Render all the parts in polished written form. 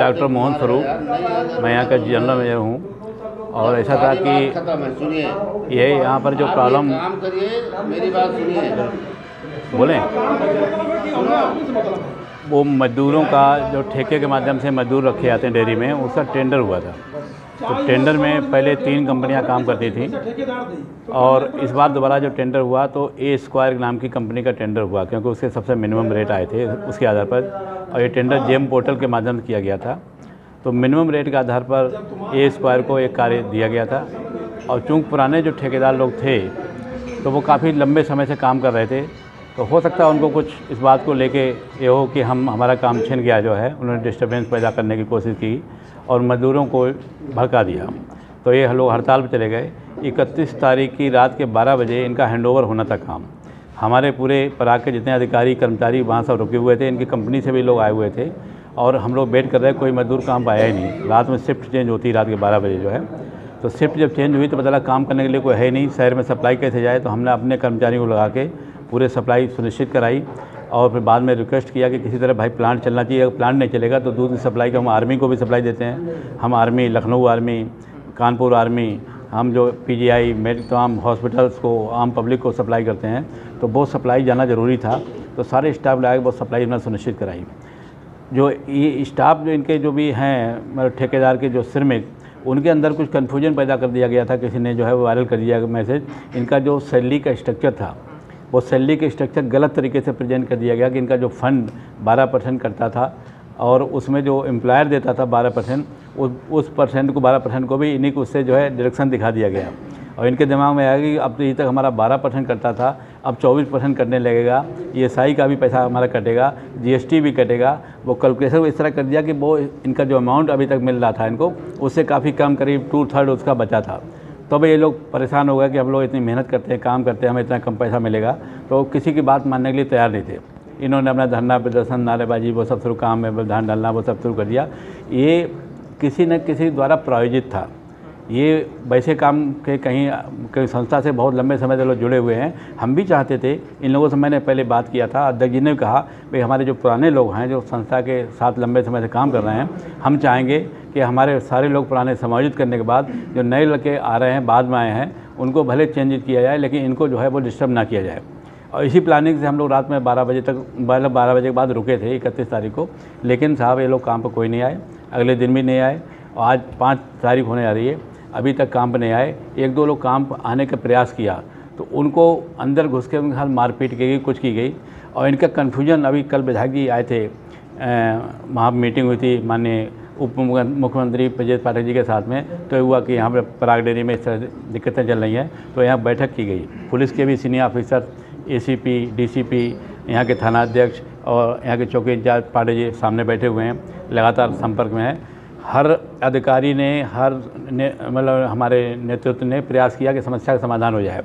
Doctor Mohan स्वरूप, मैं यहाँ का जनरल मैनेजर हूँ। और ऐसा था कि ये यहाँ पर जो प्रॉब्लम, मेरी बात सुनिए, बोलें, वो मजदूरों का जो ठेके के माध्यम से मजदूर रखे जाते हैं डेयरी में, उसका टेंडर हुआ था। तो टेंडर में पहले 3 कंपनियां काम करती थी और इस बार दोबारा जो टेंडर हुआ तो ए स्क्वायर नाम की कंपनी का टेंडर हुआ, क्योंकि उसके सबसे मिनिमम रेट आए थे उसके आधार पर, और ये टेंडर जेम पोर्टल के माध्यम से किया गया था। तो मिनिमम रेट के आधार पर ए स्क्वायर को एक कार्य दिया गया था। और चूँकि पुराने जो ठेकेदार लोग थे तो वो काफ़ी लंबे समय से काम कर रहे थे, तो हो सकता है उनको कुछ इस बात को लेके ये हो कि हमारा काम छिन गया जो है, उन्होंने डिस्टर्बेंस पैदा करने की कोशिश की और मजदूरों को भड़का दिया। तो ये लोग हड़ताल पर चले गए। 31 तारीख की रात के 12 बजे इनका हैंडओवर होना था काम। हमारे पूरे पराग के जितने अधिकारी कर्मचारी वहाँ सब रुके हुए थे, इनकी कंपनी से भी लोग आए हुए थे और हम लोग वेट कर रहे, कोई मजदूर काम पाया ही नहीं। रात में शिफ्ट चेंज होती रात के 12 बजे जो है, तो शिफ्ट जब चेंज हुई तो पता लगा काम करने के लिए कोई है नहीं, शहर में सप्लाई कैसे जाए। तो हमने अपने कर्मचारियों को लगा के पूरे सप्लाई सुनिश्चित कराई और फिर बाद में रिक्वेस्ट किया कि किसी तरह भाई प्लांट चलना चाहिए, अगर प्लांट नहीं चलेगा तो दूध की सप्लाई को हम आर्मी को भी सप्लाई देते हैं। हम army, Lucknow army, Kanpur army, हम जो पीजीआई तमाम हॉस्पिटल्स को, आम पब्लिक को सप्लाई करते हैं, तो वो सप्लाई जाना ज़रूरी था। तो सारे स्टाफ लगा के वो सप्लाई हमने सुनिश्चित कराई। जो ये स्टाफ जो इनके जो भी हैं मतलब ठेकेदार के जो श्रमिक, उनके अंदर कुछ कन्फ्यूजन पैदा कर दिया गया था, किसी ने जो है वो वायरल कर दिया मैसेज। इनका जो सैलरी का स्ट्रक्चर था, वो सैलरी के स्ट्रक्चर गलत तरीके से प्रेजेंट कर दिया गया कि इनका जो फंड 12% करता था और उसमें जो एम्प्लॉयर देता था 12%, उस परसेंट को 12% को भी इन्हीं को उससे जो है डायरेक्शन दिखा दिया गया। और इनके दिमाग में आया कि अब तो ये तक हमारा 12% करता था, अब 24% करने लगेगा, ESI का भी पैसा हमारा कटेगा, GST भी कटेगा। वो कैलकुलेशन इस तरह कर दिया कि वो इनका जो अमाउंट अभी तक मिल रहा था इनको, उससे काफ़ी कम, करीब 2/3 उसका बचा था। तब ये लोग परेशान हो गए कि हम लोग इतनी मेहनत करते हैं, काम करते हैं, हमें इतना कम पैसा मिलेगा। तो किसी की बात मानने के लिए तैयार नहीं थे। इन्होंने अपना धरना प्रदर्शन, नारेबाजी, वो सब शुरू, काम में व्यवधान डालना, वो सब शुरू कर दिया। ये किसी न किसी द्वारा प्रायोजित था। ये वैसे काम के कहीं संस्था से बहुत लंबे समय से लोग जुड़े हुए हैं। हम भी चाहते थे, इन लोगों से मैंने पहले बात किया था, अध्यक्ष जी ने कहा भाई हमारे जो पुराने लोग हैं, जो संस्था के साथ लंबे समय से काम कर रहे हैं, हम चाहेंगे कि हमारे सारे लोग पुराने समायोजित करने के बाद जो नए लड़के आ रहे हैं, बाद में आए हैं, उनको भले चेंज किया जाए, लेकिन इनको जो है वो डिस्टर्ब ना किया जाए। और इसी प्लानिंग से हम लोग रात में 12 बजे तक, 12 बजे के बाद रुके थे 31 तारीख को। लेकिन साहब ये लोग काम पर कोई नहीं आए, अगले दिन भी नहीं आए और आज 5 तारीख होने जा रही है, अभी तक काम पर नहीं आए। 1-2 लोग काम पर आने का प्रयास किया तो उनको अंदर घुस के उनके साथ मारपीट की गई, कुछ की गई। और इनका कन्फ्यूजन, अभी कल विधायक जी आए थे, वहाँ मीटिंग हुई थी माननीय उप मुख्यमंत्री ब्रजेश पाठक जी के साथ में, तो हुआ कि यहाँ पर पराग डेयरी में इस तरह दिक्कतें चल रही हैं, तो यहाँ बैठक की गई। पुलिस के भी सीनियर ऑफिसर, ACP, DCP, यहाँ के थानाध्यक्ष और यहाँ के चौकी इंचार्ज पाठक जी सामने बैठे हुए हैं, लगातार संपर्क में हैं। हर अधिकारी ने, मतलब हमारे नेतृत्व ने प्रयास किया कि समस्या का समाधान हो जाए।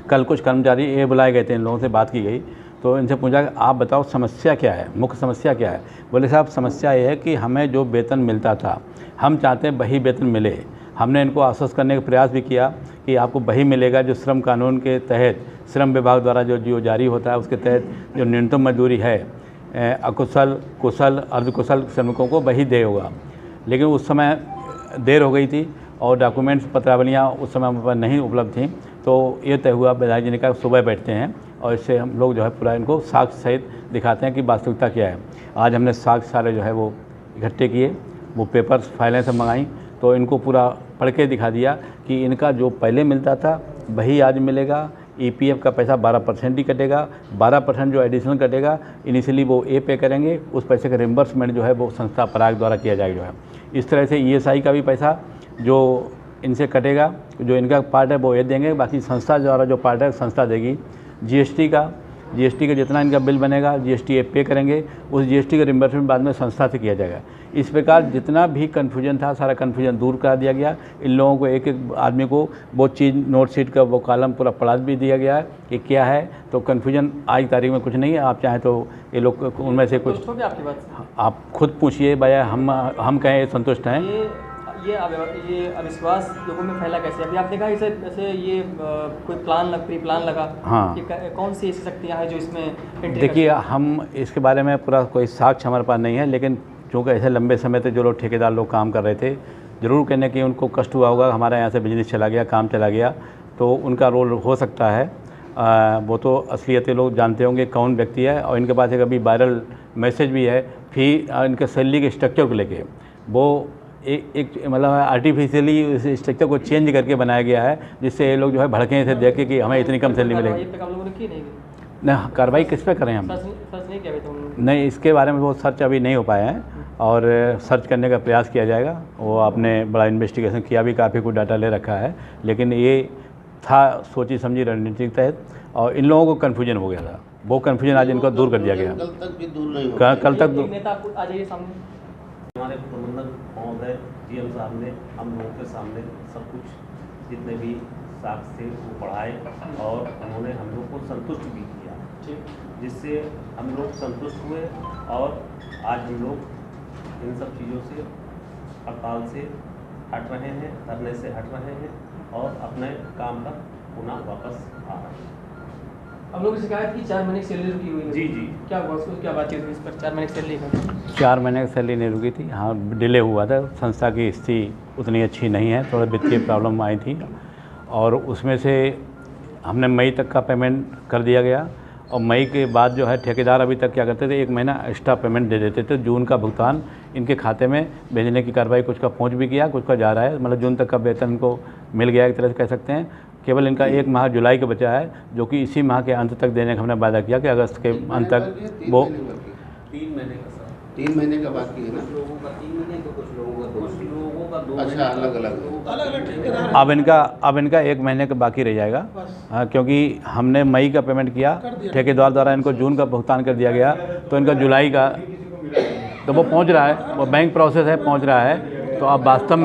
कल कुछ कर्मचारी ये बुलाए गए थे, इन लोगों से बात की गई, तो इनसे पूछा कि आप बताओ समस्या क्या है, मुख्य समस्या क्या है। बोले साहब समस्या ये है कि हमें जो वेतन मिलता था, हम चाहते हैं वही वेतन मिले। हमने इनको आश्वस्त करने का प्रयास भी किया कि आपको वही मिलेगा जो श्रम कानून के तहत, श्रम विभाग द्वारा जो जारी होता है, उसके तहत जो न्यूनतम मजदूरी है, अकुशल, कुशल, अर्धकुशल श्रमिकों को वही दे होगा। लेकिन उस समय देर हो गई थी और डॉक्यूमेंट्स, पत्रावलियाँ उस समय हमारे पास नहीं उपलब्ध थी। तो ये तय हुआ, विधायक जी ने कहा सुबह बैठते हैं और इससे हम लोग जो है पूरा इनको साक्ष्य सहित दिखाते हैं कि वास्तविकता क्या है। आज हमने साक्ष्य सारे जो है वो इकट्ठे किए, वो पेपर्स, फाइलें सब मंगाई, तो इनको पूरा पढ़ के दिखा दिया कि इनका जो पहले मिलता था वही आज मिलेगा। EPF का पैसा 12% ही कटेगा, 12% जो एडिशनल कटेगा, इनिशियली वो पे करेंगे, उस पैसे का रिम्बर्समेंट जो है वो संस्था पराग द्वारा किया जाएगा। जो है इस तरह से ESI का भी पैसा जो इनसे कटेगा, जो इनका पार्ट है वो ये देंगे, बाकी संस्था द्वारा जो पार्ट है संस्था देगी। GST का जितना इनका बिल बनेगा, GST पे करेंगे, उस GST का रिम्बर्समेंट बाद में संस्था से किया जाएगा। इस प्रकार जितना भी कन्फ्यूजन था, सारा कन्फ्यूजन दूर करा दिया गया। इन लोगों को, एक एक आदमी को वो चीज़, नोट शीट का वो कॉलम पूरा पढ़ा भी दिया गया है कि क्या है। तो कन्फ्यूजन आज तारीख में कुछ नहीं है। आप चाहें तो ये लोग उनमें से कुछ आपकी बात आप खुद पूछिए, भैया हम कहें संतुष्ट हैं। ये अविश्वास लोगों में फैला कैसे? अभी आप देखा जैसे ये कोई प्री प्लान लगा, हाँ, कि कौन सी ऐसी शक्तियाँ हैं जो इसमें? देखिए, हम इसके बारे में पूरा कोई साक्ष्य हमारे पास नहीं है, लेकिन चूँकि ऐसे लंबे समय तक जो लोग ठेकेदार लोग काम कर रहे थे, ज़रूर कहने कि उनको कष्ट हुआ होगा, हमारे यहाँ से बिजनेस चला गया, काम चला गया, तो उनका रोल हो सकता है। वो तो असलियत लोग जानते होंगे कौन व्यक्ति है। और इनके पास एक अभी वायरल मैसेज भी है, फिर इनके सैलरी के स्ट्रक्चर को लेके वो एक मतलब आर्टिफिशियली उस स्ट्रक्चर को चेंज करके बनाया गया है, जिससे ये लोग जो है भड़के थे देख के कि हमें इतनी कम सैलरी मिलेगी। आप लोगों ने की नहीं? नहीं, कार्रवाई किस पे करें हम? सर्च नहीं किया अभी तो? नहीं, इसके बारे में वो सर्च अभी नहीं हो पाया है और सर्च करने का प्रयास किया जाएगा। वो आपने बड़ा इन्वेस्टिगेशन किया भी, काफ़ी कुछ डाटा ले रखा है, लेकिन ये था सोची समझी रणनीति के तहत और इन लोगों को कन्फ्यूजन हो गया था। वो कन्फ्यूजन आज इनको दूर कर दिया गया। कल तक भी दूर नहीं हो कल तक नेता आपको आ जाइए सामने। हमारे प्रबंधक महोदय जीएम साहब ने हम लोगों के सामने सब कुछ जितने भी साक्ष्य थे वो पढ़ाए और उन्होंने हम लोग को संतुष्ट भी किया, जिससे हम लोग संतुष्ट हुए और आज हम लोग इन सब चीज़ों से, हड़ताल से हट रहे हैं, धरने से हट रहे हैं और अपने काम पर पुनः वापस आ रहे हैं। हम लोग की शिकायत की 4 महीने की सैलरी रुकी हुई है। जी जी। क्या हुआ उसको, क्या बातचीत हुई इस पर? 4 महीने की सैलरी का 4 महीने की सैलरी नहीं रुकी थी। हाँ, डिले हुआ था। संस्था की स्थिति उतनी अच्छी नहीं है, थोड़ा वित्तीय प्रॉब्लम आई थी और उसमें से हमने मई तक का पेमेंट कर दिया गया और मई के बाद जो है ठेकेदार अभी तक क्या करते थे, 1 महीना एक्स्ट्रा पेमेंट दे देते थे। जून का भुगतान इनके खाते में भेजने की कार्रवाई कुछ का पहुंच भी किया, कुछ का जा रहा है। मतलब जून तक का वेतन इनको मिल गया एक तरह से कह सकते हैं। केवल इनका 1 माह जुलाई का बचा है, जो कि इसी माह के अंत तक देने का हमने वादा किया कि अगस्त के अंत तक वो 3 महीने का सर। 3 महीने का बाकी है ना? कुछ लोगों का 3 महीने तो कुछ लोगों का 2 अच्छा, अलग अलग। अब इनका 1 महीने का बाकी रह जाएगा। हाँ, क्योंकि हमने मई का पेमेंट किया, ठेकेदार द्वारा इनको जून का भुगतान कर दिया गया, तो इनका जुलाई का तो वो पहुंच रहा है, वो बैंक प्रोसेस है, पहुंच रहा है। तो अब वास्तव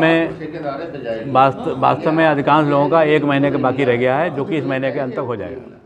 में अधिकांश लोगों का 1 महीने का बाकी रह गया है, जो कि इस महीने के अंत तक हो जाएगा।